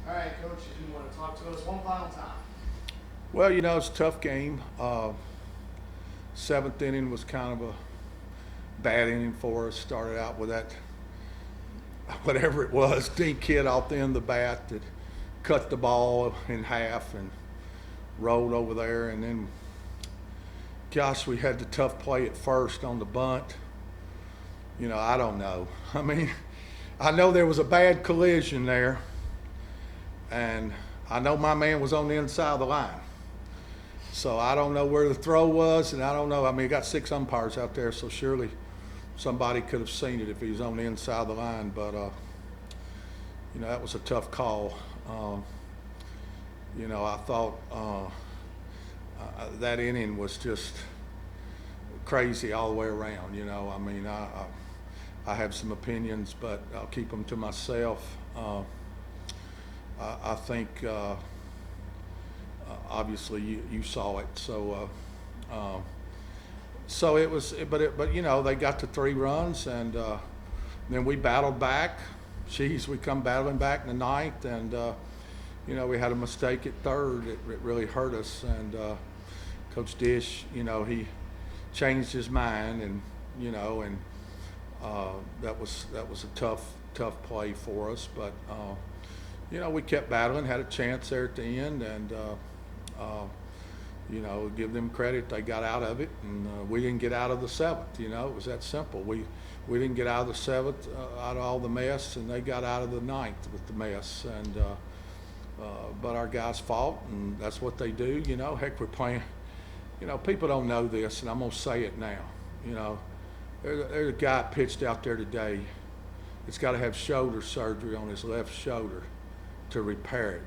All right, Coach, if you want to talk to us one final time. Well, it's a tough game. Seventh inning was kind of a bad inning for us. Started out with that, whatever it was, dink hit off the end of the bat that cut the ball in half and rolled over there. And then, gosh, we had the tough play at first on the bunt. I don't know. I mean, I know there was a bad collision there, and I know my man was on the inside of the line. So I don't know where the throw was, and I don't know. I mean, you got 6 umpires out there, so surely somebody could have seen it if he was on the inside of the line. But, that was a tough call. I thought that inning was just crazy all the way around. I mean, I have some opinions, but I'll keep them to myself. I think obviously you saw it, so it was, but they got to 3 runs, and then we battled back. We come battling back in the ninth, and we had a mistake at third. It really hurt us, and Coach Dish, he changed his mind, and that was a tough play for us, but. We kept battling, had a chance there at the end, and, give them credit. They got out of it, and we didn't get out of the 7th. It was that simple. We didn't get out of the 7th, out of all the mess, and they got out of the 9th with the mess. And but our guys fought, and that's what they do. Heck, we're playing. People don't know this, and I'm going to say it now. There's a guy pitched out there today. It's got to have shoulder surgery on his left shoulder to repair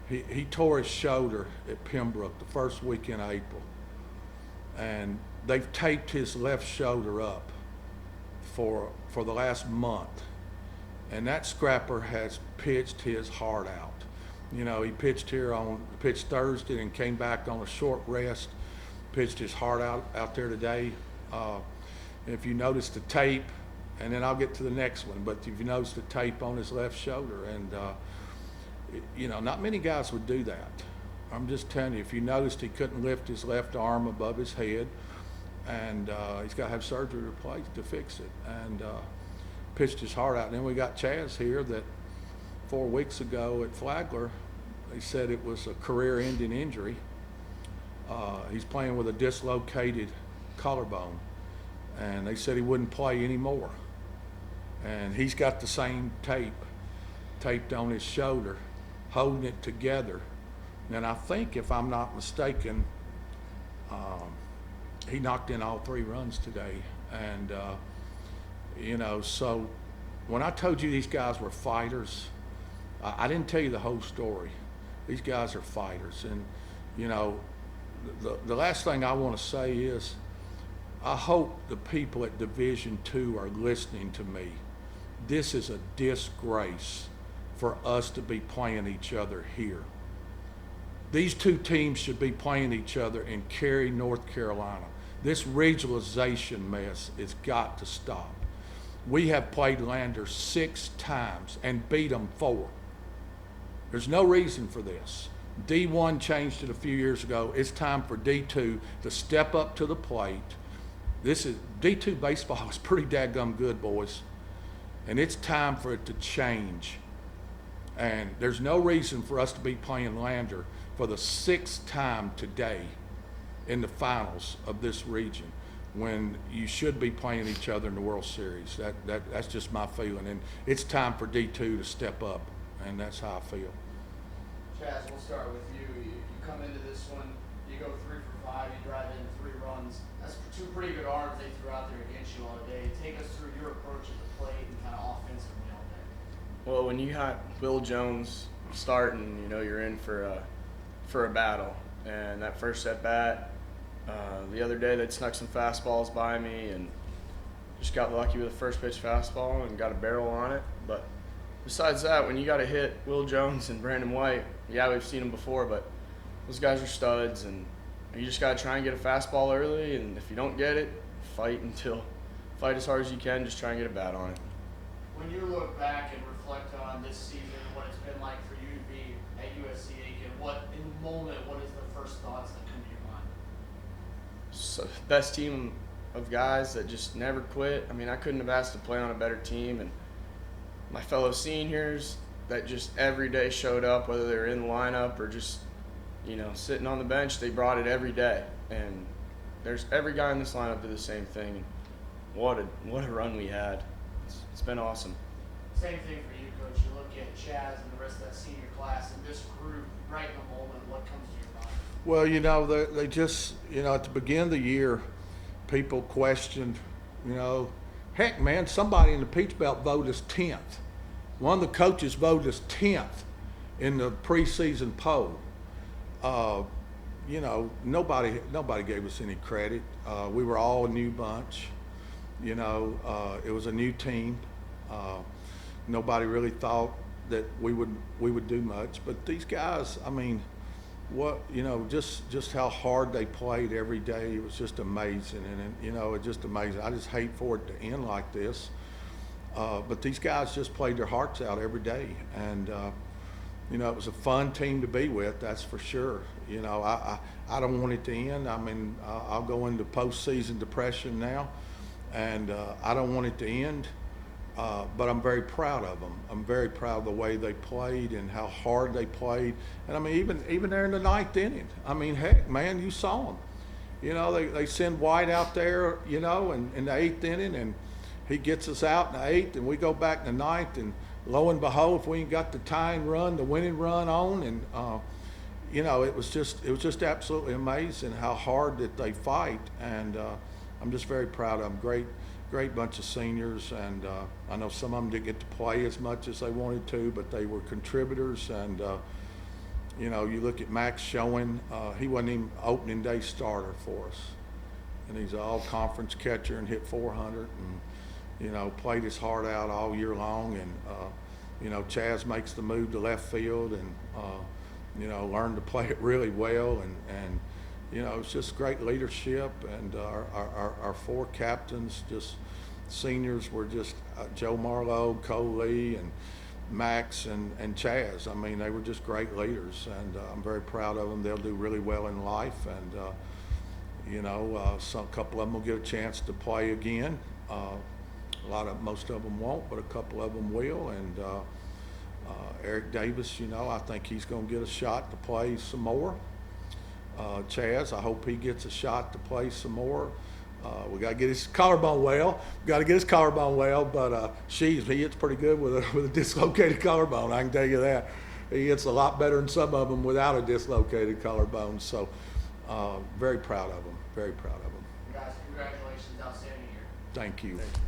it. He tore his shoulder at Pembroke the first week in April, and they've taped his left shoulder up for the last month, and that scrapper has pitched his heart out. He pitched Thursday and came back on a short rest, pitched his heart out there today. If you notice the tape, and then I'll get to the next one, but if you notice the tape on his left shoulder, and not many guys would do that. I'm just telling you, if you noticed, he couldn't lift his left arm above his head, and he's got to have surgery replaced to fix it, and pitched his heart out. And then we got Chaz here that 4 weeks ago at Flagler, they said it was a career-ending injury. He's playing with a dislocated collarbone, and they said he wouldn't play anymore. And he's got the same tape taped on his shoulder, holding it together. And I think, if I'm not mistaken, he knocked in all 3 runs today. And, so when I told you these guys were fighters, I didn't tell you the whole story. These guys are fighters. And, the last thing I want to say is, I hope the people at Division II are listening to me. This is a disgrace for us to be playing each other here. These 2 teams should be playing each other in Cary, North Carolina. This regionalization mess has got to stop. We have played Lander 6 times and beat them 4. There's no reason for this. D1 changed it a few years ago. It's time for D2 to step up to the plate. D2 baseball is pretty daggum good, boys. And it's time for it to change. And there's no reason for us to be playing Lander for the 6th time today in the finals of this region, when you should be playing each other in the World Series. That's just my feeling. And it's time for D2 to step up, and that's how I feel. Chaz, we'll start with you. You come into this one, you go 3 for 5, you drive in 3 runs. That's 2 pretty good arms they threw out there against you all day. Take us through your approach at the plate and kind of offensively all day. Well, when you got Will Jones starting, you're in for a battle. And that first at bat, the other day they snuck some fastballs by me and just got lucky with a first pitch fastball and got a barrel on it. But besides that, when you got to hit Will Jones and Brandon White, yeah, we've seen them before, but those guys are studs, and you just got to try and get a fastball early, and if you don't get it, fight as hard as you can, just try and get a bat on it. When you look back and reflect on this season and what it's been like for first thoughts that come to your mind? So, best team of guys that just never quit. I mean, I couldn't have asked to play on a better team, and my fellow seniors that just every day showed up, whether they were in the lineup or just, sitting on the bench. They brought it every day, and there's every guy in this lineup did the same thing. And what a run we had. It's been awesome. Same thing for you, Coach. You look at Chaz and the rest of that senior class and this group right in the moment. What comes to your mind? Well, they just, at the beginning of the year, people questioned, heck, man, somebody in the Peach Belt voted us 10th. One of the coaches voted us 10th in the preseason poll. Nobody gave us any credit. We were all a new bunch. It was a new team. Nobody really thought that we would do much. But these guys, I mean, just how hard they played every day. It was just amazing, and it's just amazing. I just hate for it to end like this. But these guys just played their hearts out every day, and it was a fun team to be with. That's for sure. I don't want it to end. I mean, I'll go into postseason depression now, and I don't want it to end. But I'm very proud of them. I'm very proud of the way they played and how hard they played. And I mean, even there in the 9th inning, I mean, heck, man, you saw them. They send White out there, in the 8th inning, and he gets us out in the 8th, and we go back in the 9th, and lo and behold, if we ain't got the tying run, the winning run on, and it was just absolutely amazing how hard that they fight, and I'm just very proud of them. Great bunch of seniors, and I know some of them didn't get to play as much as they wanted to, but they were contributors. And you look at Max Showing, he wasn't even opening day starter for us, and he's an all-conference catcher and hit 400, and played his heart out all year long. And Chaz makes the move to left field, and learned to play it really well, and it's just great leadership, and our 4 captains, just seniors, were just Joe Marlowe, Cole Lee, and Max, and Chaz. I mean, they were just great leaders, and I'm very proud of them. They'll do really well in life, and a couple of them will get a chance to play again. Most of them won't, but a couple of them will. And Eric Davis, I think he's going to get a shot to play some more. Chaz, I hope he gets a shot to play some more. We got to get his collarbone well. But he hits pretty good with a dislocated collarbone. I can tell you that. He hits a lot better than some of them without a dislocated collarbone. So, very proud of him. Very proud of him. Guys, congratulations, outstanding year. Thank you. Thank you.